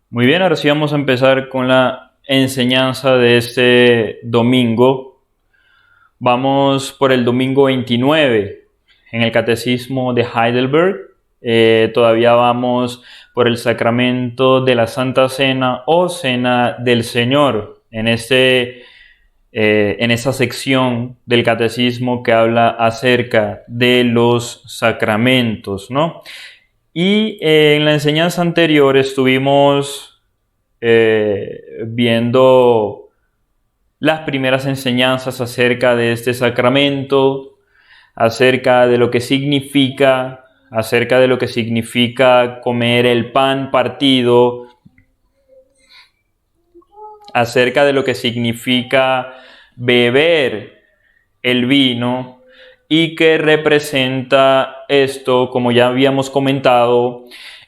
Muy bien, ahora sí vamos a empezar con la enseñanza de este domingo. Vamos por el domingo 29 en el Catecismo de Heidelberg. Todavía vamos por el sacramento de la Santa Cena o Cena del Señor en esa sección del Catecismo que habla acerca de los sacramentos, ¿no? Y en la enseñanza anterior estuvimos viendo las primeras enseñanzas acerca de este sacramento, acerca de lo que significa, acerca de lo que significa comer el pan partido, acerca de lo que significa beber el vino y que representa esto, como ya habíamos comentado,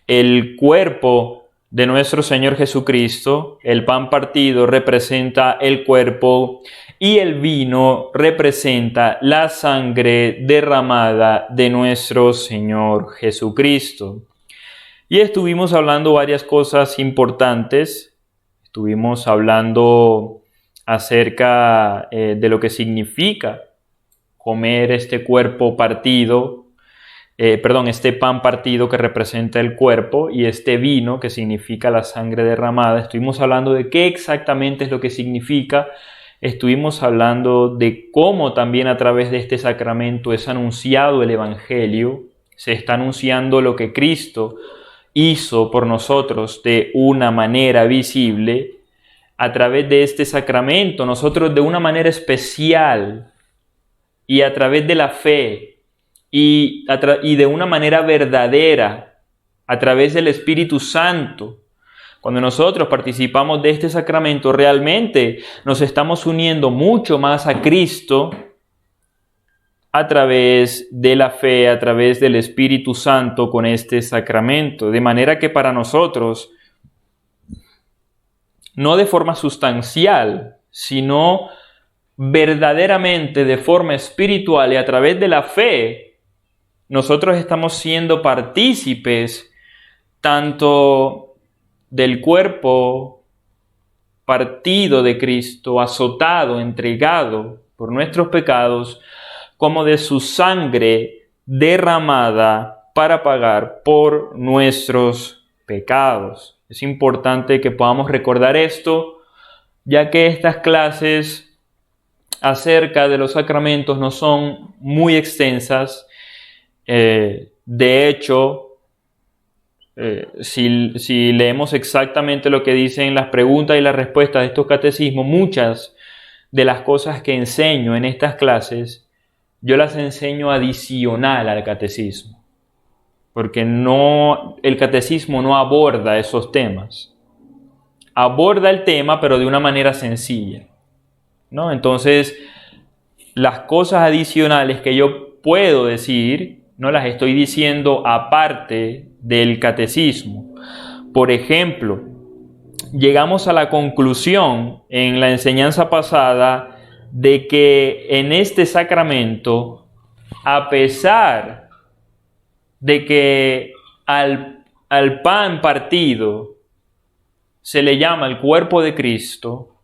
el cuerpo de nuestro Señor Jesucristo. El pan partido representa el cuerpo y el vino representa la sangre derramada de nuestro Señor Jesucristo. Y estuvimos hablando varias cosas importantes. Estuvimos hablando acerca de lo que significa comer este cuerpo partido, este pan partido que representa el cuerpo y este vino que significa la sangre derramada. Estuvimos hablando de qué exactamente es lo que significa. Estuvimos hablando de cómo también a través de este sacramento es anunciado el Evangelio. Se está anunciando lo que Cristo hizo por nosotros de una manera visible. A través de este sacramento, nosotros de una manera especial y a través de la fe y de una manera verdadera, a través del Espíritu Santo, cuando nosotros participamos de este sacramento, realmente nos estamos uniendo mucho más a Cristo a través de la fe, a través del Espíritu Santo con este sacramento. De manera que para nosotros, no de forma sustancial, sino verdaderamente de forma espiritual y a través de la fe, nosotros estamos siendo partícipes tanto del cuerpo partido de Cristo, azotado, entregado por nuestros pecados, como de su sangre derramada para pagar por nuestros pecados. Es importante que podamos recordar esto, ya que estas clases acerca de los sacramentos no son muy extensas. De hecho, si leemos exactamente lo que dicen las preguntas y las respuestas de estos catecismos, muchas de las cosas que enseño en estas clases, yo las enseño adicional al catecismo, porque el catecismo no aborda esos temas. Aborda el tema, pero de una manera sencilla, ¿no? Entonces, las cosas adicionales que yo puedo decir, no las estoy diciendo aparte del catecismo. Por ejemplo, llegamos a la conclusión en la enseñanza pasada de que en este sacramento, a pesar de que al pan partido se le llama el cuerpo de Cristo,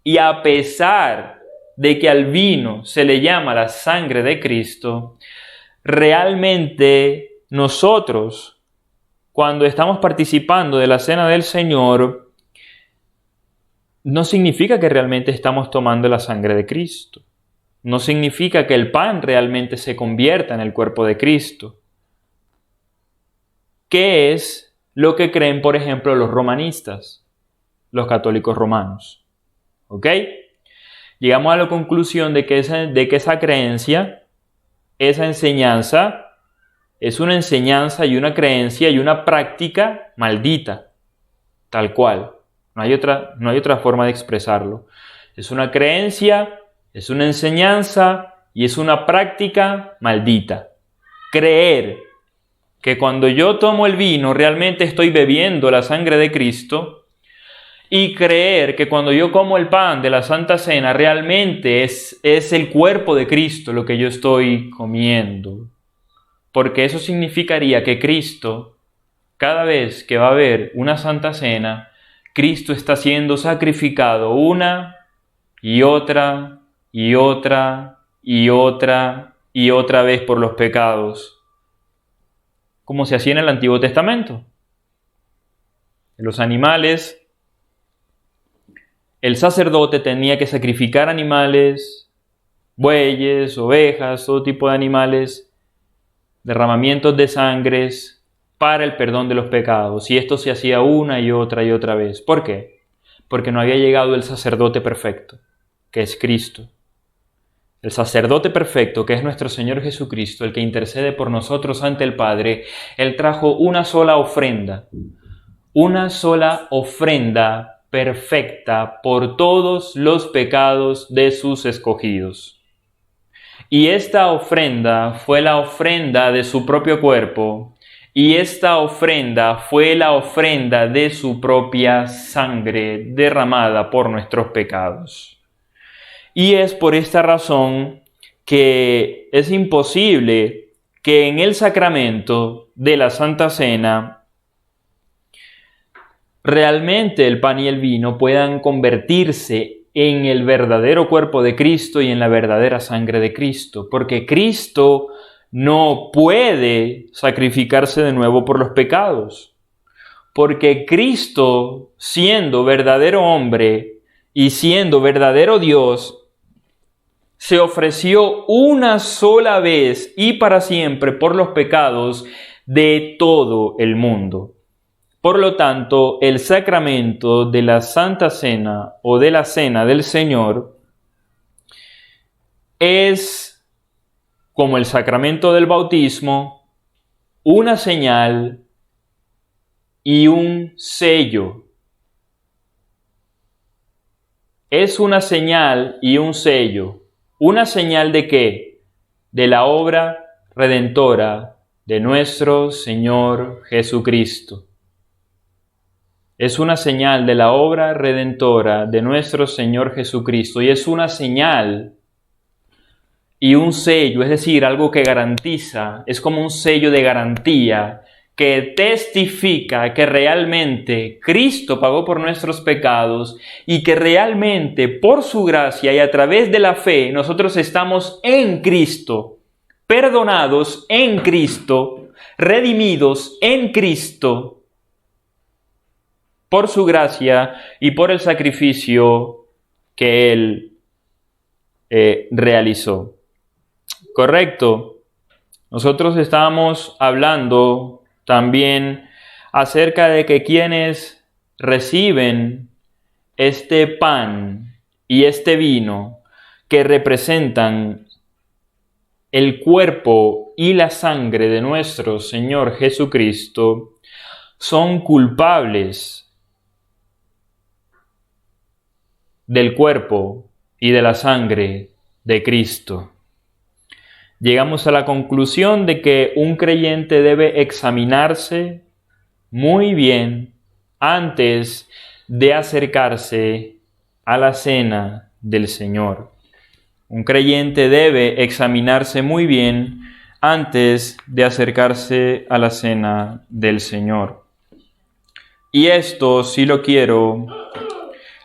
y a pesar de que al vino se le llama la sangre de Cristo, realmente nosotros, cuando estamos participando de la cena del Señor, no significa que realmente estamos tomando la sangre de Cristo. No significa que el pan realmente se convierta en el cuerpo de Cristo. ¿Qué es lo que creen, por ejemplo, los romanistas, los católicos romanos? ¿Ok? Llegamos a la conclusión de que esa creencia, esa enseñanza, es una enseñanza y una creencia y una práctica maldita, tal cual. No hay otra forma de expresarlo. Es una creencia, es una enseñanza y es una práctica maldita. Creer que cuando yo tomo el vino realmente estoy bebiendo la sangre de Cristo, y creer que cuando yo como el pan de la Santa Cena realmente es el cuerpo de Cristo lo que yo estoy comiendo. Porque eso significaría que Cristo cada vez que va a haber una Santa Cena, Cristo está siendo sacrificado una y otra y otra y otra y otra vez por los pecados, como se hacía en el Antiguo Testamento. Los animales, el sacerdote tenía que sacrificar animales, bueyes, ovejas, todo tipo de animales, derramamientos de sangres para el perdón de los pecados. Y esto se hacía una y otra vez. ¿Por qué? Porque no había llegado el sacerdote perfecto, que es Cristo. El sacerdote perfecto, que es nuestro Señor Jesucristo, el que intercede por nosotros ante el Padre, Él trajo una sola ofrenda perfecta por todos los pecados de sus escogidos. Y esta ofrenda fue la ofrenda de su propio cuerpo, y esta ofrenda fue la ofrenda de su propia sangre derramada por nuestros pecados. Y es por esta razón que es imposible que en el sacramento de la Santa Cena realmente el pan y el vino puedan convertirse en el verdadero cuerpo de Cristo y en la verdadera sangre de Cristo, porque Cristo no puede sacrificarse de nuevo por los pecados, porque Cristo, siendo verdadero hombre y siendo verdadero Dios, se ofreció una sola vez y para siempre por los pecados de todo el mundo. Por lo tanto, el sacramento de la Santa Cena o de la Cena del Señor es, como el sacramento del bautismo, una señal y un sello. Es una señal y un sello. ¿Una señal de qué? De la obra redentora de nuestro Señor Jesucristo. Es una señal de la obra redentora de nuestro Señor Jesucristo y es una señal y un sello, es decir, algo que garantiza, es como un sello de garantía que testifica que realmente Cristo pagó por nuestros pecados y que realmente por su gracia y a través de la fe nosotros estamos en Cristo, perdonados en Cristo, redimidos en Cristo, por su gracia y por el sacrificio que Él realizó. Correcto. Nosotros estábamos hablando también acerca de que quienes reciben este pan y este vino que representan el cuerpo y la sangre de nuestro Señor Jesucristo son culpables del cuerpo y de la sangre de Cristo. Llegamos a la conclusión de que un creyente debe examinarse muy bien antes de acercarse a la cena del Señor. Un creyente debe examinarse muy bien antes de acercarse a la cena del Señor. Y esto sí lo quiero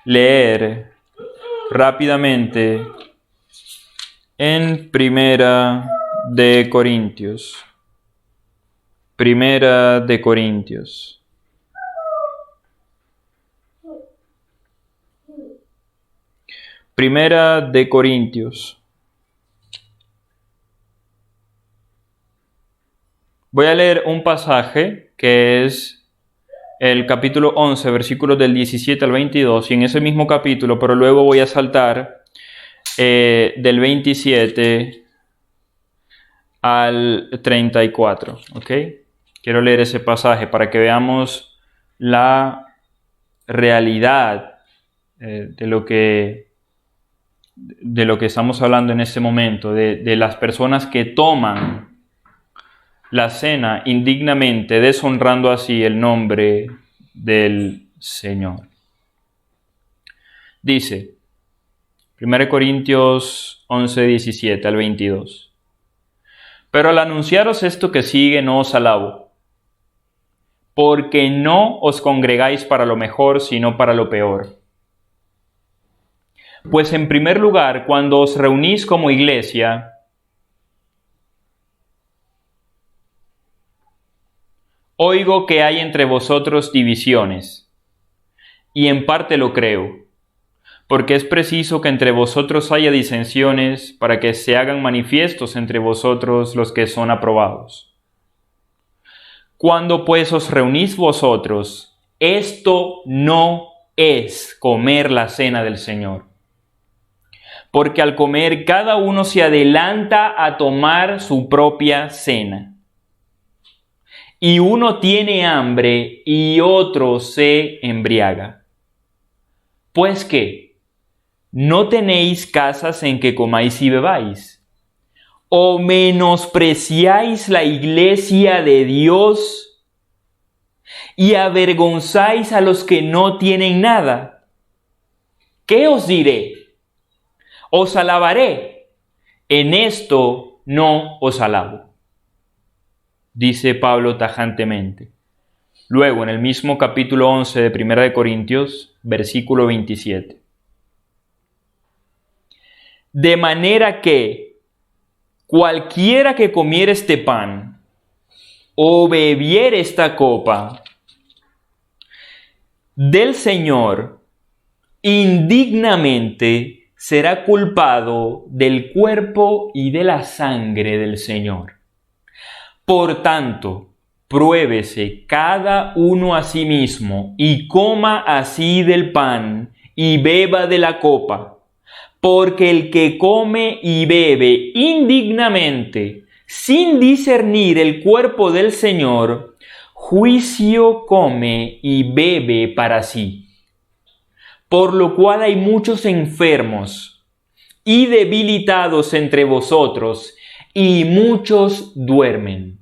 leer rápidamente en Primera de Corintios. Primera de Corintios. Primera de Corintios. Voy a leer un pasaje que es el capítulo 11, versículos del 17 al 22, y en ese mismo capítulo, pero luego voy a saltar del 27 al 34, ¿ok? Quiero leer ese pasaje para que veamos la realidad de lo que estamos hablando en este momento, de las personas que toman la cena indignamente, deshonrando así el nombre del Señor. Dice, 1 Corintios 11, 17 al 22. Pero al anunciaros esto que sigue no os alabo, porque no os congregáis para lo mejor, sino para lo peor. Pues en primer lugar, cuando os reunís como iglesia, oigo que hay entre vosotros divisiones, y en parte lo creo, porque es preciso que entre vosotros haya disensiones para que se hagan manifiestos entre vosotros los que son aprobados. Cuando pues os reunís vosotros, esto no es comer la cena del Señor. Porque al comer cada uno se adelanta a tomar su propia cena. Y uno tiene hambre y otro se embriaga. Pues ¿qué? ¿No tenéis casas en que comáis y bebáis? ¿O menospreciáis la iglesia de Dios y avergonzáis a los que no tienen nada? ¿Qué os diré? ¿Os alabaré? En esto no os alabo, dice Pablo tajantemente. Luego, en el mismo capítulo 11 de 1 Corintios, versículo 27. De manera que cualquiera que comiere este pan o bebiere esta copa del Señor indignamente será culpado del cuerpo y de la sangre del Señor. Por tanto, pruébese cada uno a sí mismo y coma así del pan y beba de la copa, porque el que come y bebe indignamente, sin discernir el cuerpo del Señor, juicio come y bebe para sí. Por lo cual hay muchos enfermos y debilitados entre vosotros, y muchos duermen.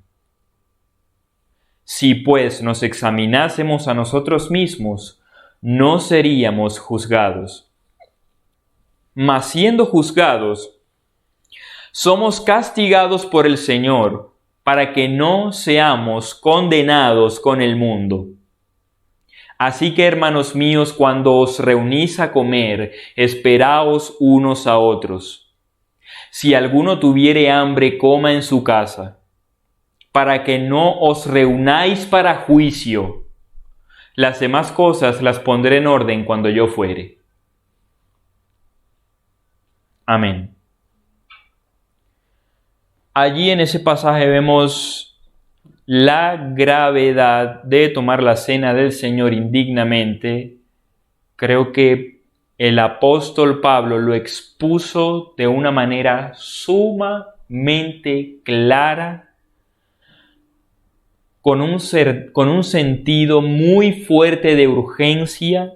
Si pues nos examinásemos a nosotros mismos, no seríamos juzgados. Mas siendo juzgados, somos castigados por el Señor, para que no seamos condenados con el mundo. Así que, hermanos míos, cuando os reunís a comer, esperaos unos a otros. Si alguno tuviere hambre, coma en su casa, para que no os reunáis para juicio. Las demás cosas las pondré en orden cuando yo fuere. Amén. Allí en ese pasaje vemos la gravedad de tomar la cena del Señor indignamente. Creo que el apóstol Pablo lo expuso de una manera sumamente clara, con un sentido muy fuerte de urgencia,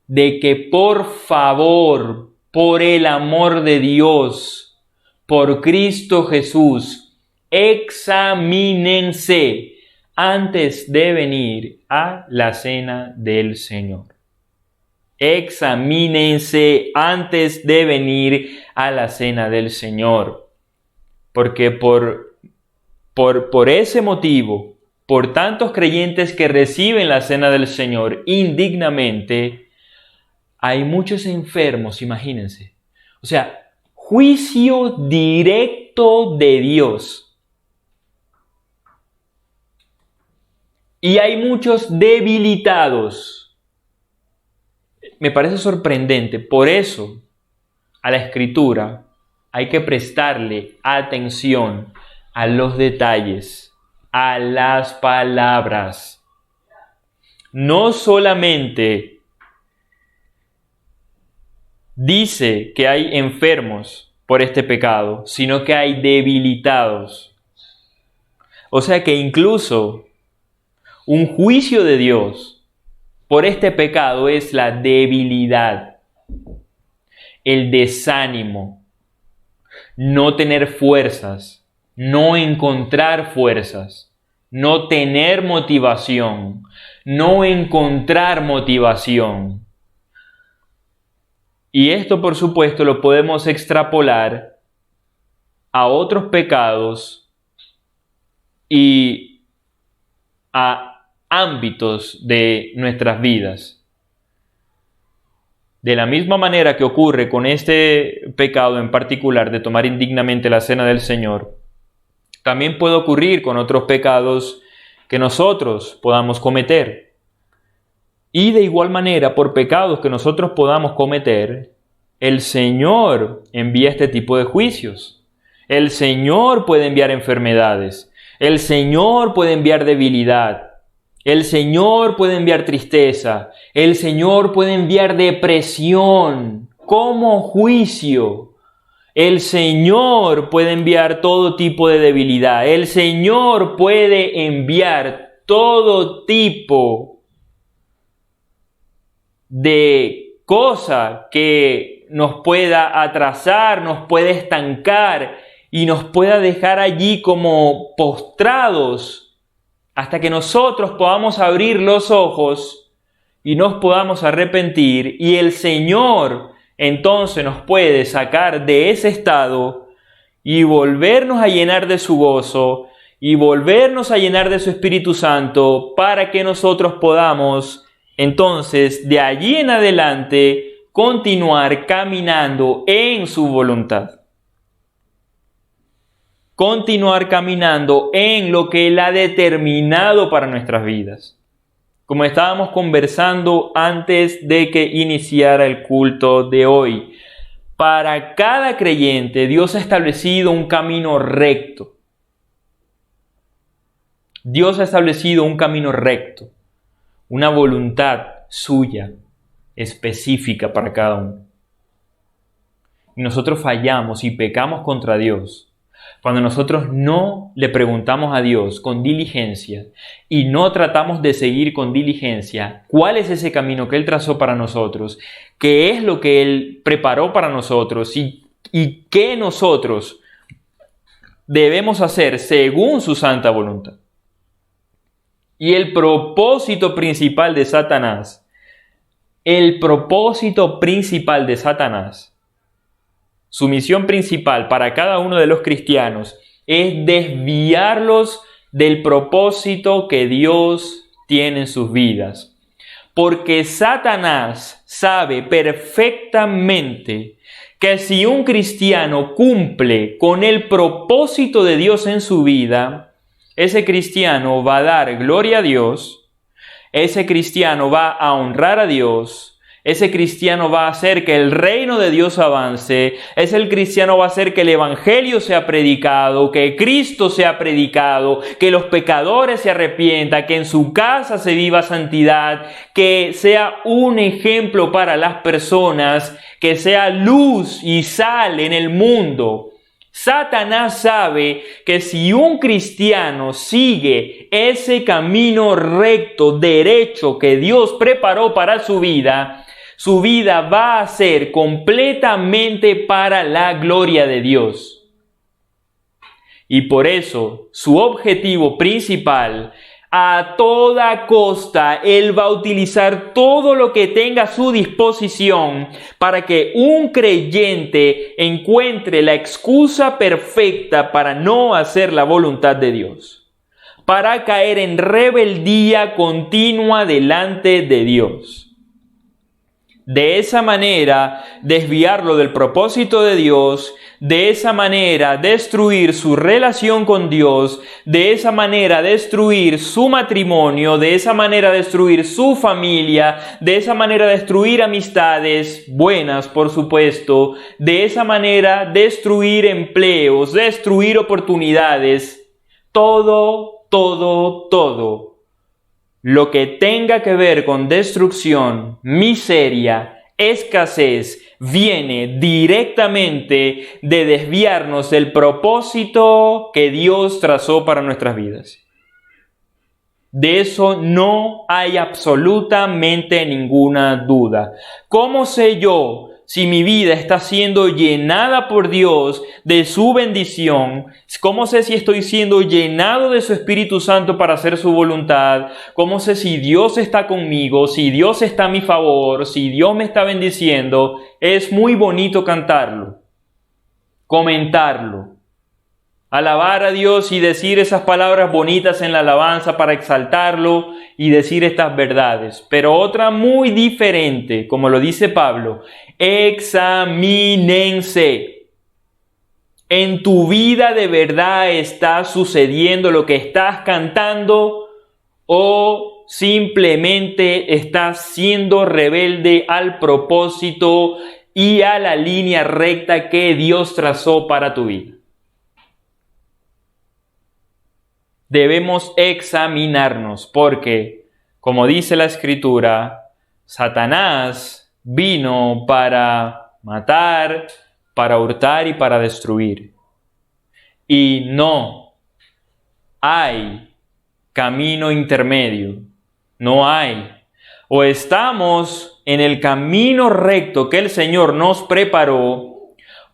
de que por favor, por el amor de Dios, por Cristo Jesús, examínense antes de venir a la cena del Señor. Examínense antes de venir a la cena del Señor. Porque por ese motivo, por tantos creyentes que reciben la cena del Señor indignamente, hay muchos enfermos, imagínense. O sea, juicio directo de Dios. Y hay muchos debilitados. Me parece sorprendente. Por eso, a la Escritura hay que prestarle atención a los detalles, a las palabras. No solamente dice que hay enfermos por este pecado, sino que hay debilitados. O sea que incluso un juicio de Dios por este pecado es la debilidad, el desánimo, no tener fuerzas, no encontrar fuerzas, no tener motivación, no encontrar motivación. Y esto, por supuesto, lo podemos extrapolar a otros pecados y a ámbitos de nuestras vidas. De la misma manera que ocurre con este pecado en particular de tomar indignamente la cena del Señor, también puede ocurrir con otros pecados que nosotros podamos cometer. Y de igual manera, por pecados que nosotros podamos cometer, el Señor envía este tipo de juicios. El Señor puede enviar enfermedades. El Señor puede enviar debilidad. El Señor puede enviar tristeza. El Señor puede enviar depresión como juicio. El Señor puede enviar todo tipo de debilidad. El Señor puede enviar todo tipo de cosa que nos pueda atrasar, nos puede estancar y nos pueda dejar allí como postrados hasta que nosotros podamos abrir los ojos y nos podamos arrepentir, y el Señor entonces nos puede sacar de ese estado y volvernos a llenar de su gozo y volvernos a llenar de su Espíritu Santo para que nosotros podamos entonces de allí en adelante continuar caminando en su voluntad. Continuar caminando en lo que Él ha determinado para nuestras vidas. Como estábamos conversando antes de que iniciara el culto de hoy, para cada creyente Dios ha establecido un camino recto. Dios ha establecido un camino recto, una voluntad suya, específica para cada uno. Y nosotros fallamos y pecamos contra Dios cuando nosotros no le preguntamos a Dios con diligencia y no tratamos de seguir con diligencia cuál es ese camino que Él trazó para nosotros, qué es lo que Él preparó para nosotros y qué nosotros debemos hacer según su santa voluntad. Y el propósito principal de Satanás, su misión principal para cada uno de los cristianos es desviarlos del propósito que Dios tiene en sus vidas. Porque Satanás sabe perfectamente que si un cristiano cumple con el propósito de Dios en su vida, ese cristiano va a dar gloria a Dios, ese cristiano va a honrar a Dios, ese cristiano va a hacer que el reino de Dios avance, ese cristiano va a hacer que el evangelio sea predicado, que Cristo sea predicado, que los pecadores se arrepientan, que en su casa se viva santidad, que sea un ejemplo para las personas, que sea luz y sal en el mundo. Satanás sabe que si un cristiano sigue ese camino recto, derecho que Dios preparó para su vida va a ser completamente para la gloria de Dios. Y por eso, su objetivo principal, a toda costa, Él va a utilizar todo lo que tenga a su disposición para que un creyente encuentre la excusa perfecta para no hacer la voluntad de Dios, para caer en rebeldía continua delante de Dios. De esa manera, desviarlo del propósito de Dios, de esa manera destruir su relación con Dios, de esa manera destruir su matrimonio, de esa manera destruir su familia, de esa manera destruir amistades buenas, por supuesto, de esa manera destruir empleos, destruir oportunidades, todo. Lo que tenga que ver con destrucción, miseria, escasez, viene directamente de desviarnos del propósito que Dios trazó para nuestras vidas. De eso no hay absolutamente ninguna duda. ¿Cómo sé yo si mi vida está siendo llenada por Dios de su bendición? ¿Cómo sé si estoy siendo llenado de su Espíritu Santo para hacer su voluntad? ¿Cómo sé si Dios está conmigo, si Dios está a mi favor, si Dios me está bendiciendo? Es muy bonito cantarlo, comentarlo, alabar a Dios y decir esas palabras bonitas en la alabanza para exaltarlo y decir estas verdades. Pero otra muy diferente, como lo dice Pablo, examínense. ¿En tu vida de verdad está sucediendo lo que estás cantando o simplemente estás siendo rebelde al propósito y a la línea recta que Dios trazó para tu vida? Debemos examinarnos porque, como dice la Escritura, Satanás vino para matar, para hurtar y para destruir. Y no hay camino intermedio. No hay. O estamos en el camino recto que el Señor nos preparó,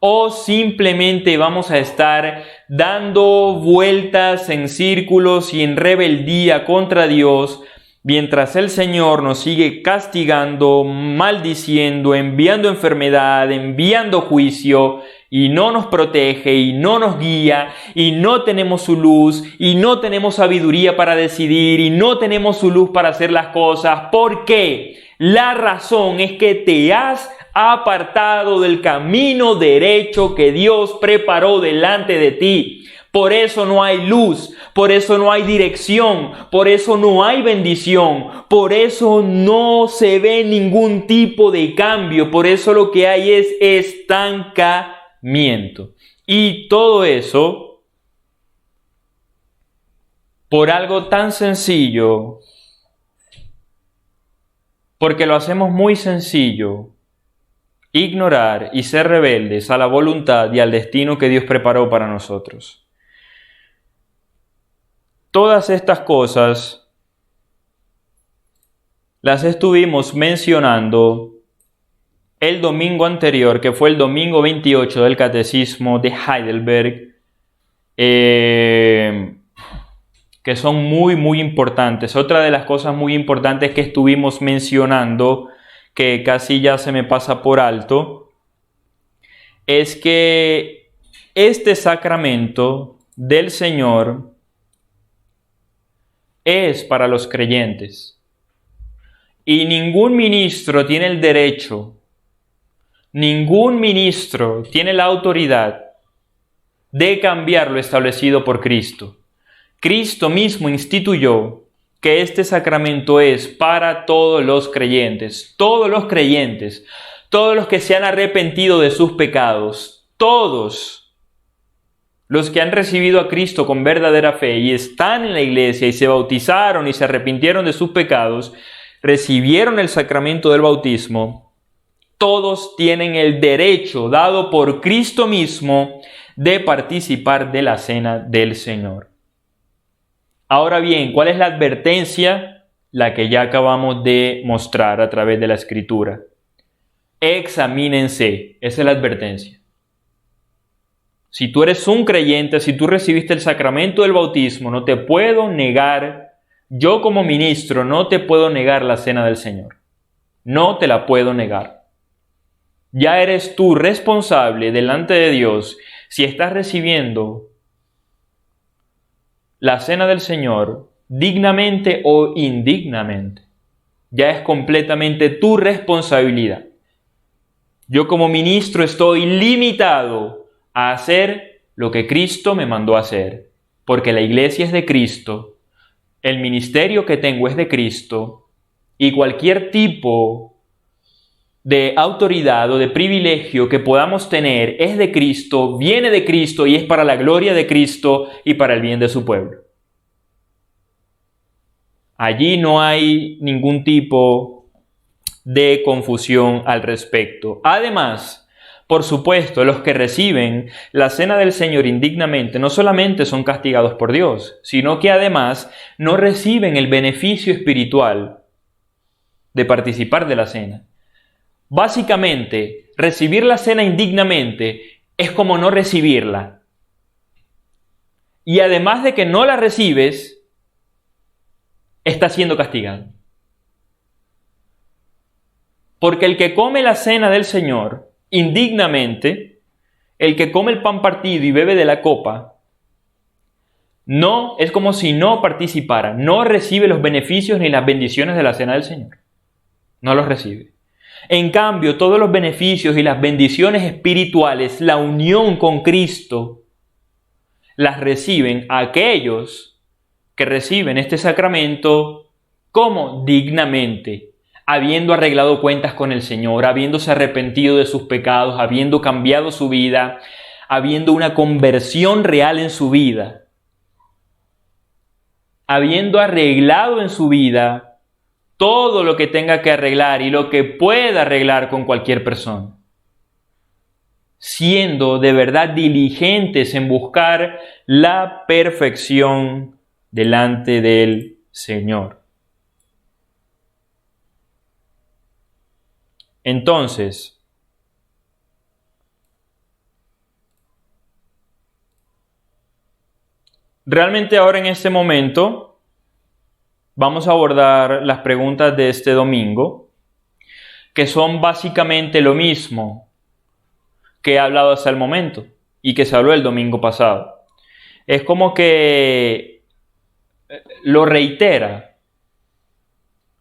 o simplemente vamos a estar dando vueltas en círculos y en rebeldía contra Dios, mientras el Señor nos sigue castigando, maldiciendo, enviando enfermedad, enviando juicio, y no nos protege, y no nos guía, y no tenemos su luz, y no tenemos sabiduría para decidir, y no tenemos su luz para hacer las cosas. ¿Por qué? La razón es que te has apartado del camino derecho que Dios preparó delante de ti. Por eso no hay luz, por eso no hay dirección, por eso no hay bendición, por eso no se ve ningún tipo de cambio, por eso lo que hay es estancamiento. Y todo eso por algo tan sencillo, porque lo hacemos muy sencillo: ignorar y ser rebeldes a la voluntad y al destino que Dios preparó para nosotros. Todas estas cosas las estuvimos mencionando el domingo anterior, que fue el domingo 28 del Catecismo de Heidelberg, que son muy importantes. Otra de las cosas muy importantes que estuvimos mencionando, que casi ya se me pasa por alto, es que este sacramento del Señor es para los creyentes. Y ningún ministro tiene el derecho, ningún ministro tiene la autoridad de cambiar lo establecido por Cristo. Cristo mismo instituyó que este sacramento es para todos los creyentes, todos los creyentes, todos los que se han arrepentido de sus pecados, todos los que han recibido a Cristo con verdadera fe y están en la iglesia y se bautizaron y se arrepintieron de sus pecados, recibieron el sacramento del bautismo, todos tienen el derecho dado por Cristo mismo de participar de la cena del Señor. Ahora bien, ¿cuál es la advertencia? La que ya acabamos de mostrar a través de la Escritura. Examínense, esa es la advertencia. Si tú eres un creyente, si tú recibiste el sacramento del bautismo, no te puedo negar, yo como ministro no te puedo negar la cena del Señor. No te la puedo negar. Ya eres tú responsable delante de Dios si estás recibiendo la cena del Señor dignamente o indignamente. Ya es completamente tu responsabilidad. Yo como ministro estoy limitado a hacer lo que Cristo me mandó a hacer, porque la iglesia es de Cristo, el ministerio que tengo es de Cristo, y cualquier tipo de autoridad o de privilegio que podamos tener es de Cristo, viene de Cristo y es para la gloria de Cristo y para el bien de su pueblo. Allí no hay ningún tipo de confusión al respecto. Además, por supuesto, los que reciben la cena del Señor indignamente no solamente son castigados por Dios, sino que además no reciben el beneficio espiritual de participar de la cena. Básicamente, recibir la cena indignamente es como no recibirla. Y además de que no la recibes, estás siendo castigado. Porque el que come la cena del Señor indignamente, el que come el pan partido y bebe de la copa, no, es como si no participara, no recibe los beneficios ni las bendiciones de la cena del Señor. No los recibe. En cambio, todos los beneficios y las bendiciones espirituales, la unión con Cristo, las reciben aquellos que reciben este sacramento como dignamente, habiendo arreglado cuentas con el Señor, habiéndose arrepentido de sus pecados, habiendo cambiado su vida, habiendo una conversión real en su vida, habiendo arreglado en su vida todo lo que tenga que arreglar y lo que pueda arreglar con cualquier persona, siendo de verdad diligentes en buscar la perfección delante del Señor. Entonces, realmente ahora en este momento vamos a abordar las preguntas de este domingo, que son básicamente lo mismo que he hablado hasta el momento y que se habló el domingo pasado. Es como que lo reitera.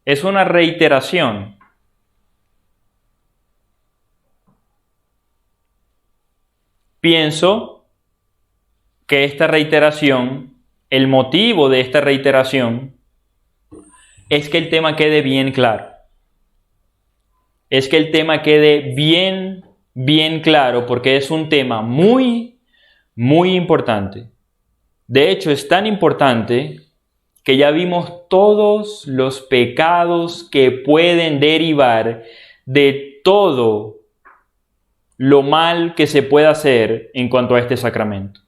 Es una reiteración. Pienso que esta reiteración, el motivo de esta reiteración, es que el tema quede bien claro. Es que el tema quede bien claro, porque es un tema muy importante. De hecho, es tan importante que ya vimos todos los pecados que pueden derivar de todo lo mal que se puede hacer en cuanto a este sacramento.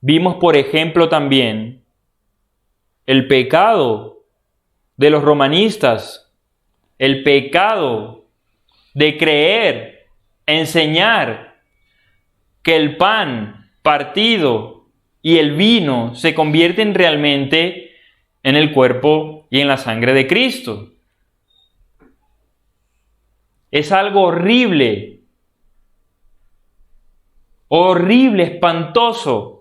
Vimos, por ejemplo, también el pecado de los romanistas, el pecado de creer, enseñar que el pan partido y el vino se convierten realmente en el cuerpo y en la sangre de Cristo. Es algo horrible, espantoso.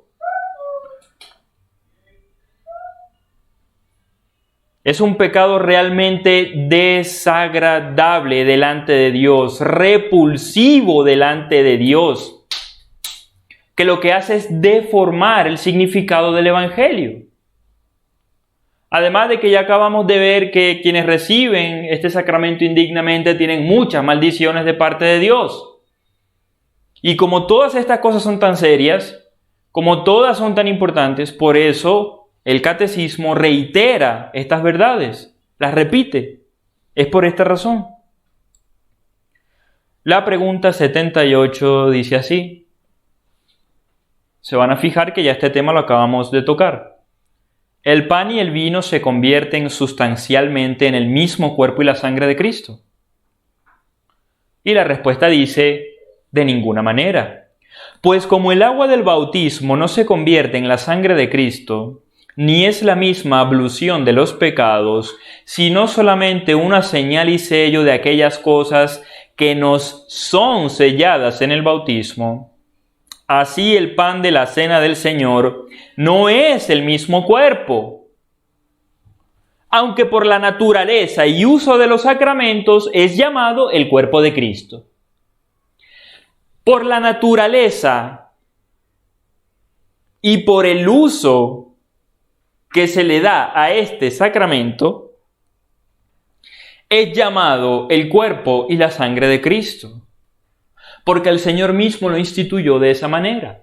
Es un pecado realmente desagradable delante de Dios, repulsivo delante de Dios, que lo que hace es deformar el significado del Evangelio. Además de que ya acabamos de ver que quienes reciben este sacramento indignamente tienen muchas maldiciones de parte de Dios. Y como todas estas cosas son tan serias, como todas son tan importantes, por eso el catecismo reitera estas verdades, las repite. Es por esta razón. La pregunta 78 dice así. Se van a fijar que ya este tema lo acabamos de tocar. ¿El pan y el vino se convierten sustancialmente en el mismo cuerpo y la sangre de Cristo? Y la respuesta dice, de ninguna manera. Pues como el agua del bautismo no se convierte en la sangre de Cristo, ni es la misma ablución de los pecados, sino solamente una señal y sello de aquellas cosas que nos son selladas en el bautismo. Así el pan de la cena del Señor no es el mismo cuerpo, aunque por la naturaleza y uso de los sacramentos es llamado el cuerpo de Cristo. Por la naturaleza y por el uso que se le da a este sacramento, es llamado el cuerpo y la sangre de Cristo, porque el Señor mismo lo instituyó de esa manera.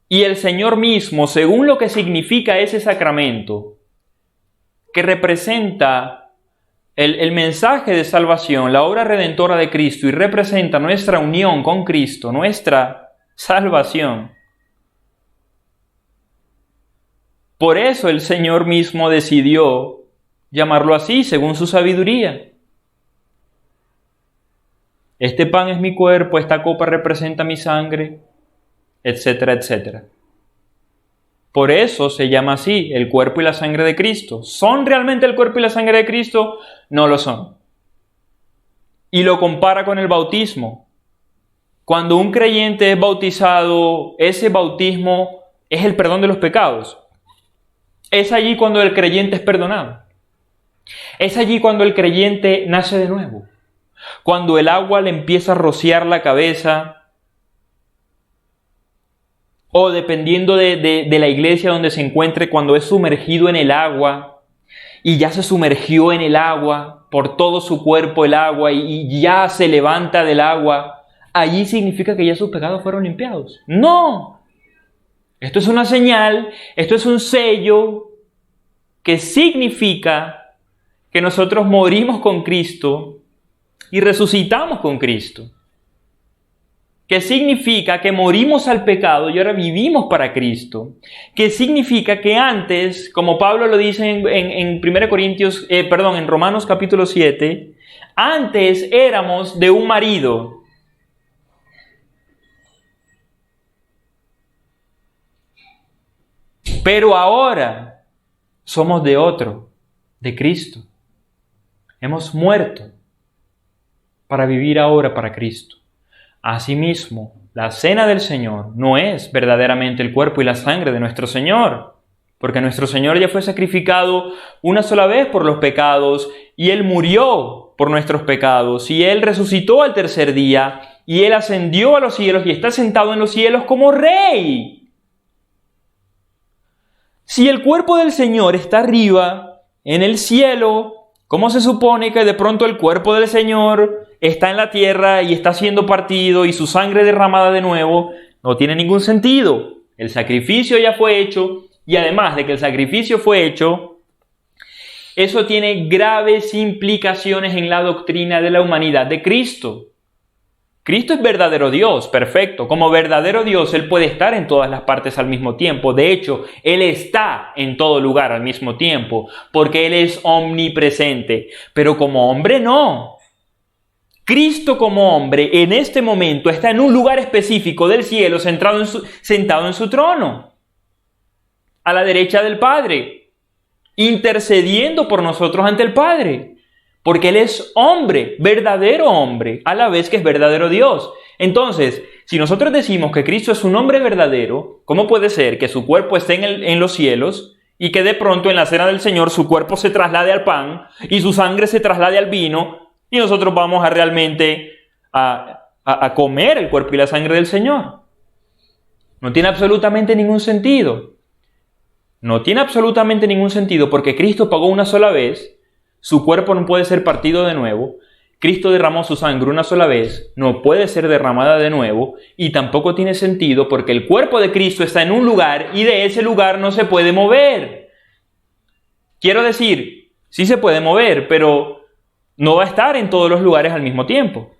Y el Señor mismo, según lo que significa ese sacramento, que representa el mensaje de salvación, la obra redentora de Cristo, y representa nuestra unión con Cristo, nuestra salvación, por eso el Señor mismo decidió llamarlo así, según su sabiduría. Este pan es mi cuerpo, esta copa representa mi sangre, etcétera, etcétera. Por eso se llama así, el cuerpo y la sangre de Cristo. ¿Son realmente el cuerpo y la sangre de Cristo? No lo son. Y lo compara con el bautismo. Cuando un creyente es bautizado, ese bautismo es el perdón de los pecados. Es allí cuando el creyente es perdonado. Es allí cuando el creyente nace de nuevo. Cuando el agua le empieza a rociar la cabeza, o dependiendo de la iglesia donde se encuentre, cuando es sumergido en el agua y ya se sumergió en el agua, por todo su cuerpo el agua y ya se levanta del agua, allí significa que ya sus pecados fueron limpiados. ¡No! Esto es una señal, esto es un sello que significa que nosotros morimos con Cristo y resucitamos con Cristo. Que significa que morimos al pecado y ahora vivimos para Cristo. Que significa que antes, como Pablo lo dice en Romanos capítulo 7, antes éramos de un marido. Pero ahora somos de otro, de Cristo. Hemos muerto para vivir ahora para Cristo. Asimismo, la cena del Señor no es verdaderamente el cuerpo y la sangre de nuestro Señor, porque nuestro Señor ya fue sacrificado una sola vez por los pecados, y Él murió por nuestros pecados, y Él resucitó al tercer día, y Él ascendió a los cielos y está sentado en los cielos como Rey. Si el cuerpo del Señor está arriba, en el cielo, ¿cómo se supone que de pronto el cuerpo del Señor está en la tierra y está siendo partido y su sangre derramada de nuevo? No tiene ningún sentido. El sacrificio ya fue hecho, y además de que el sacrificio fue hecho, eso tiene graves implicaciones en la doctrina de la humanidad de Cristo. Cristo es verdadero Dios, perfecto. Como verdadero Dios, Él puede estar en todas las partes al mismo tiempo. De hecho, Él está en todo lugar al mismo tiempo, porque Él es omnipresente. Pero como hombre, no. Cristo como hombre, en este momento, está en un lugar específico del cielo, sentado en su trono, a la derecha del Padre, intercediendo por nosotros ante el Padre. Porque Él es hombre, verdadero hombre, a la vez que es verdadero Dios. Entonces, si nosotros decimos que Cristo es un hombre verdadero, ¿cómo puede ser que su cuerpo esté en los cielos y que de pronto en la cena del Señor su cuerpo se traslade al pan y su sangre se traslade al vino y nosotros vamos a realmente a comer el cuerpo y la sangre del Señor? No tiene absolutamente ningún sentido. No tiene absolutamente ningún sentido, porque Cristo pagó una sola vez. Su cuerpo no puede ser partido de nuevo. Cristo derramó su sangre una sola vez, no puede ser derramada de nuevo, y tampoco tiene sentido porque el cuerpo de Cristo está en un lugar y de ese lugar no se puede mover. Quiero decir, sí se puede mover, pero no va a estar en todos los lugares al mismo tiempo.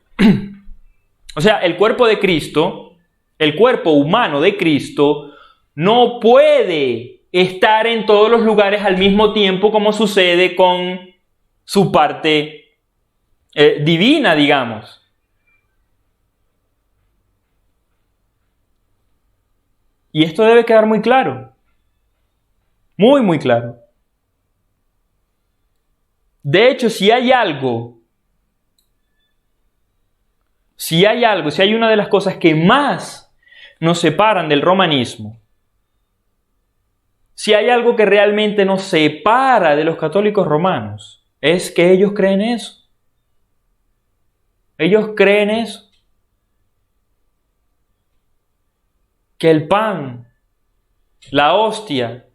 O sea, el cuerpo de Cristo, el cuerpo humano de Cristo, no puede estar en todos los lugares al mismo tiempo como sucede con su parte divina, digamos. Y esto debe quedar muy claro. Muy, muy claro. De hecho, si hay una de las cosas que más nos separan del romanismo, si hay algo que realmente nos separa de los católicos romanos, es que ellos creen eso. Ellos creen eso. Que el pan, la hostia,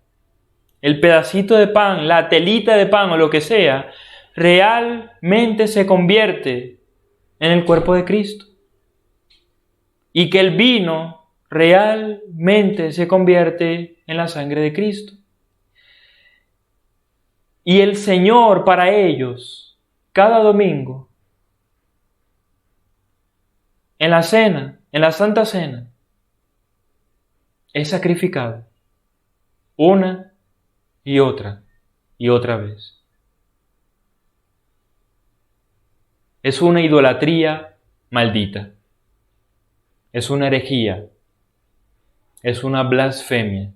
el pedacito de pan, la telita de pan o lo que sea, realmente se convierte en el cuerpo de Cristo. Y que el vino realmente se convierte en la sangre de Cristo. Y el Señor para ellos, cada domingo, en la cena, en la Santa Cena, es sacrificado una y otra vez. Es una idolatría maldita. Es una herejía. Es una blasfemia.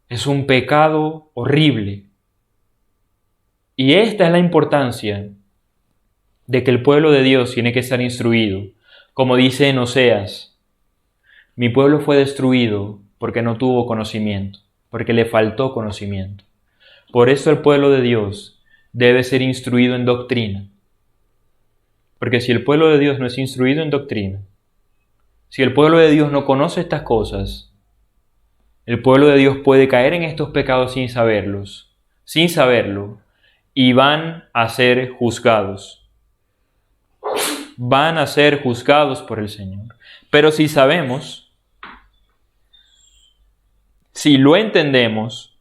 Es un pecado horrible. Y esta es la importancia de que el pueblo de Dios tiene que estar instruido Como dice en Oseas, mi pueblo fue destruido porque no tuvo conocimiento, porque le faltó conocimiento. Por eso el pueblo de Dios debe ser instruido en doctrina. Porque si el pueblo de Dios no es instruido en doctrina, si el pueblo de Dios no conoce estas cosas, el pueblo de Dios puede caer en estos pecados sin saberlo, y van a ser juzgados. Van a ser juzgados por el Señor. Pero si sabemos, si lo entendemos,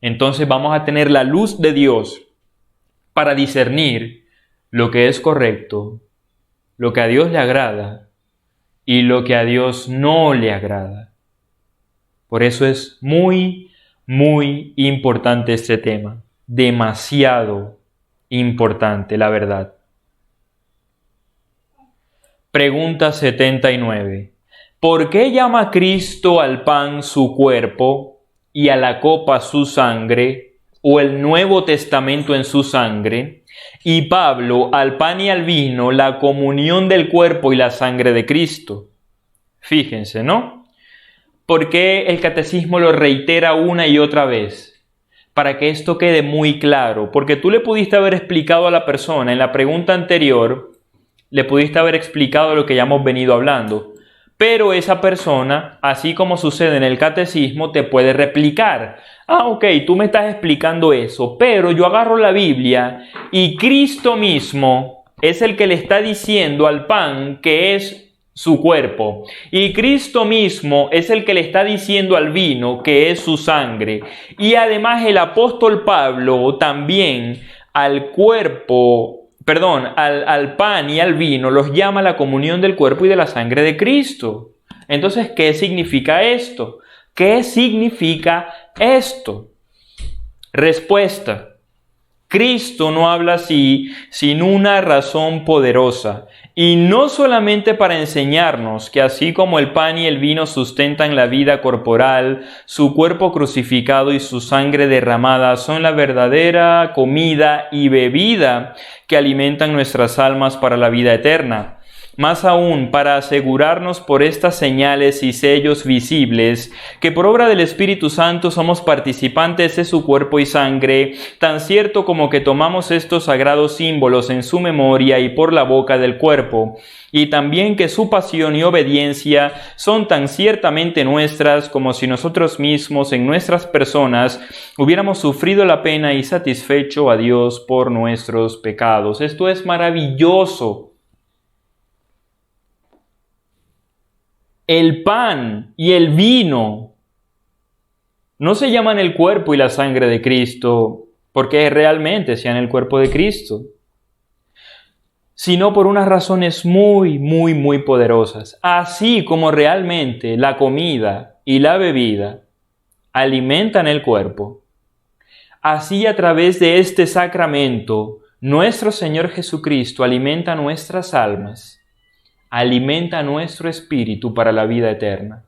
entonces vamos a tener la luz de Dios para discernir lo que es correcto, lo que a Dios le agrada y lo que a Dios no le agrada. Por eso es muy, muy importante este tema. Demasiado importante, la verdad. Pregunta 79. ¿Por qué llama Cristo al pan su cuerpo y a la copa su sangre, o el Nuevo Testamento en su sangre, y Pablo al pan y al vino la comunión del cuerpo y la sangre de Cristo? Fíjense, ¿no? ¿Por qué el catecismo lo reitera una y otra vez? Para que esto quede muy claro, porque tú le pudiste haber explicado a la persona en la pregunta anterior, le pudiste haber explicado lo que ya hemos venido hablando, pero esa persona, así como sucede en el catecismo, te puede replicar. Ok, tú me estás explicando eso, pero yo agarro la Biblia y Cristo mismo es el que le está diciendo al pan que es su cuerpo, y Cristo mismo es el que le está diciendo al vino que es su sangre, y además el apóstol Pablo también al pan y al vino los llama la comunión del cuerpo y de la sangre de Cristo. Entonces, ¿qué significa esto? ¿Qué significa esto? Respuesta. Cristo no habla así sin una razón poderosa, y no solamente para enseñarnos que así como el pan y el vino sustentan la vida corporal, su cuerpo crucificado y su sangre derramada son la verdadera comida y bebida que alimentan nuestras almas para la vida eterna. Más aún, para asegurarnos por estas señales y sellos visibles que por obra del Espíritu Santo somos participantes de su cuerpo y sangre, tan cierto como que tomamos estos sagrados símbolos en su memoria y por la boca del cuerpo, y también que su pasión y obediencia son tan ciertamente nuestras como si nosotros mismos en nuestras personas hubiéramos sufrido la pena y satisfecho a Dios por nuestros pecados. Esto es maravilloso. El pan y el vino no se llaman el cuerpo y la sangre de Cristo porque realmente sean el cuerpo de Cristo, sino por unas razones muy, muy, muy poderosas. Así como realmente la comida y la bebida alimentan el cuerpo, así a través de este sacramento, nuestro Señor Jesucristo alimenta nuestras almas, alimenta nuestro espíritu para la vida eterna.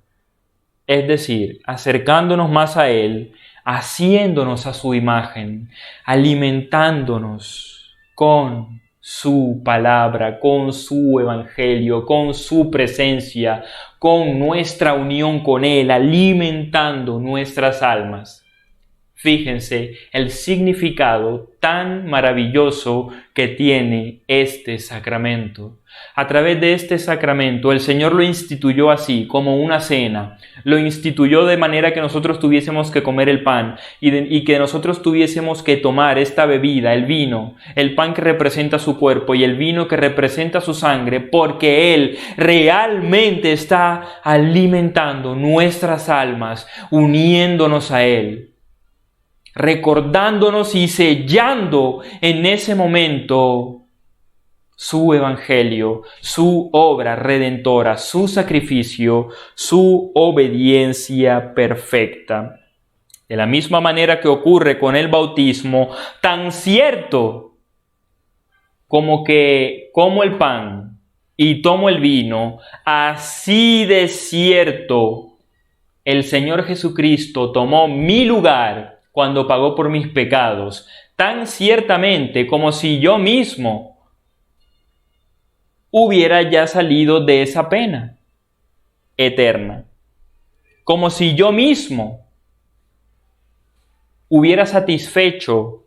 Es decir, acercándonos más a Él, haciéndonos a su imagen, alimentándonos con su palabra, con su evangelio, con su presencia, con nuestra unión con Él, alimentando nuestras almas. Fíjense el significado tan maravilloso que tiene este sacramento. A través de este sacramento el Señor lo instituyó así, como una cena. Lo instituyó de manera que nosotros tuviésemos que comer el pan y que nosotros tuviésemos que tomar esta bebida, el vino, el pan que representa su cuerpo y el vino que representa su sangre, porque Él realmente está alimentando nuestras almas, uniéndonos a Él, recordándonos y sellando en ese momento su evangelio, su obra redentora, su sacrificio, su obediencia perfecta. De la misma manera que ocurre con el bautismo, tan cierto como que como el pan y tomo el vino, así de cierto el Señor Jesucristo tomó mi lugar cuando pagó por mis pecados, tan ciertamente como si yo mismo hubiera ya salido de esa pena eterna. Como si yo mismo hubiera satisfecho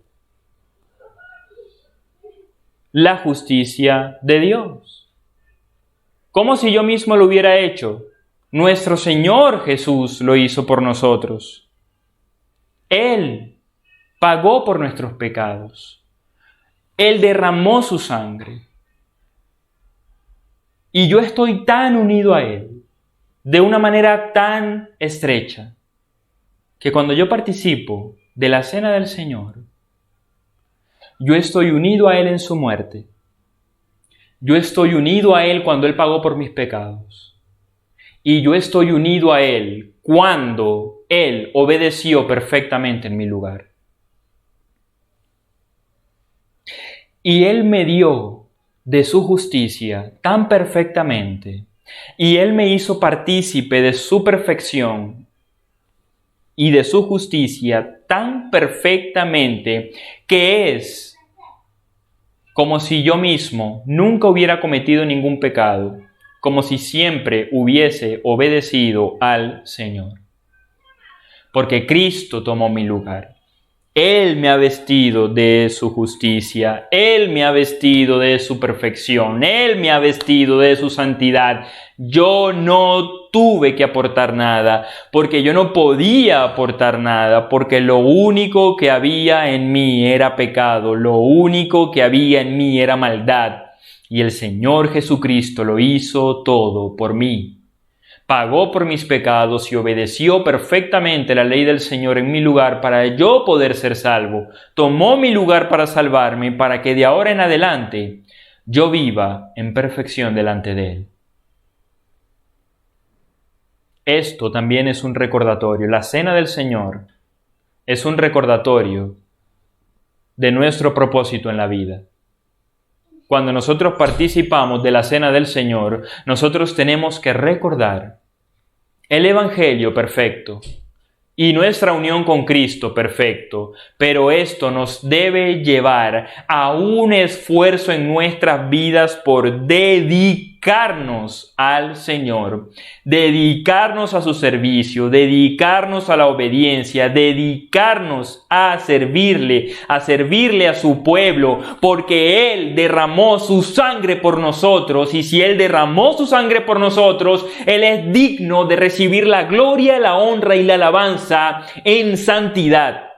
la justicia de Dios. Como si yo mismo lo hubiera hecho. Nuestro Señor Jesús lo hizo por nosotros. Él pagó por nuestros pecados. Él derramó su sangre. Y yo estoy tan unido a Él, de una manera tan estrecha, que cuando yo participo de la cena del Señor, yo estoy unido a Él en su muerte. Yo estoy unido a Él cuando Él pagó por mis pecados. Y yo estoy unido a Él cuando Él obedeció perfectamente en mi lugar. Y Él me dio de su justicia tan perfectamente, y Él me hizo partícipe de su perfección y de su justicia tan perfectamente, que es como si yo mismo nunca hubiera cometido ningún pecado, como si siempre hubiese obedecido al Señor. Porque Cristo tomó mi lugar. Él me ha vestido de su justicia, Él me ha vestido de su perfección, Él me ha vestido de su santidad. Yo no tuve que aportar nada, porque yo no podía aportar nada, porque lo único que había en mí era pecado, lo único que había en mí era maldad. Y el Señor Jesucristo lo hizo todo por mí. Pagó por mis pecados y obedeció perfectamente la ley del Señor en mi lugar para yo poder ser salvo. Tomó mi lugar para salvarme, para que de ahora en adelante yo viva en perfección delante de Él. Esto también es un recordatorio. La cena del Señor es un recordatorio de nuestro propósito en la vida. Cuando nosotros participamos de la cena del Señor, nosotros tenemos que recordar el Evangelio perfecto y nuestra unión con Cristo perfecto, pero esto nos debe llevar a un esfuerzo en nuestras vidas por dedicarnos al Señor, dedicarnos a su servicio, dedicarnos a la obediencia, dedicarnos a servirle a su pueblo, porque Él derramó su sangre por nosotros, y si Él derramó su sangre por nosotros, Él es digno de recibir la gloria, la honra y la alabanza en santidad.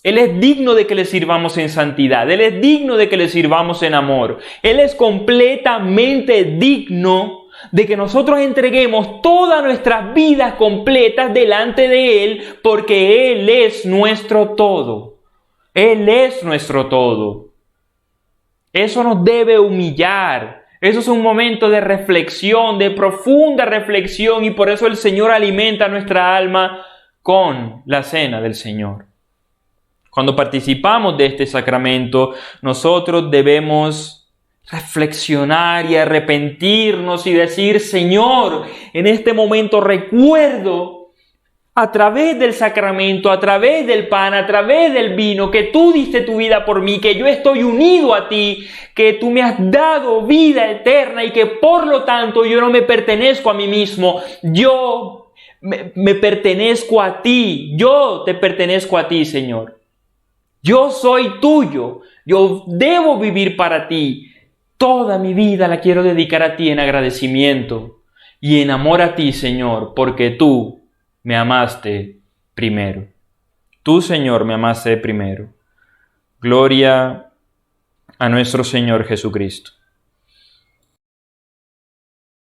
Él es digno de que le sirvamos en santidad. Él es digno de que le sirvamos en amor. Él es completamente digno de que nosotros entreguemos todas nuestras vidas completas delante de Él, porque Él es nuestro todo. Él es nuestro todo. Eso nos debe humillar. Eso es un momento de reflexión, de profunda reflexión, y por eso el Señor alimenta nuestra alma con la cena del Señor. Cuando participamos de este sacramento, nosotros debemos reflexionar y arrepentirnos y decir: Señor, en este momento recuerdo a través del sacramento, a través del pan, a través del vino, que tú diste tu vida por mí, que yo estoy unido a ti, que tú me has dado vida eterna y que por lo tanto yo no me pertenezco a mí mismo, yo me pertenezco a ti, yo te pertenezco a ti, Señor. Yo soy tuyo, yo debo vivir para ti. Toda mi vida la quiero dedicar a ti en agradecimiento y en amor a ti, Señor, porque tú me amaste primero. Tú, Señor, me amaste primero. Gloria a nuestro Señor Jesucristo.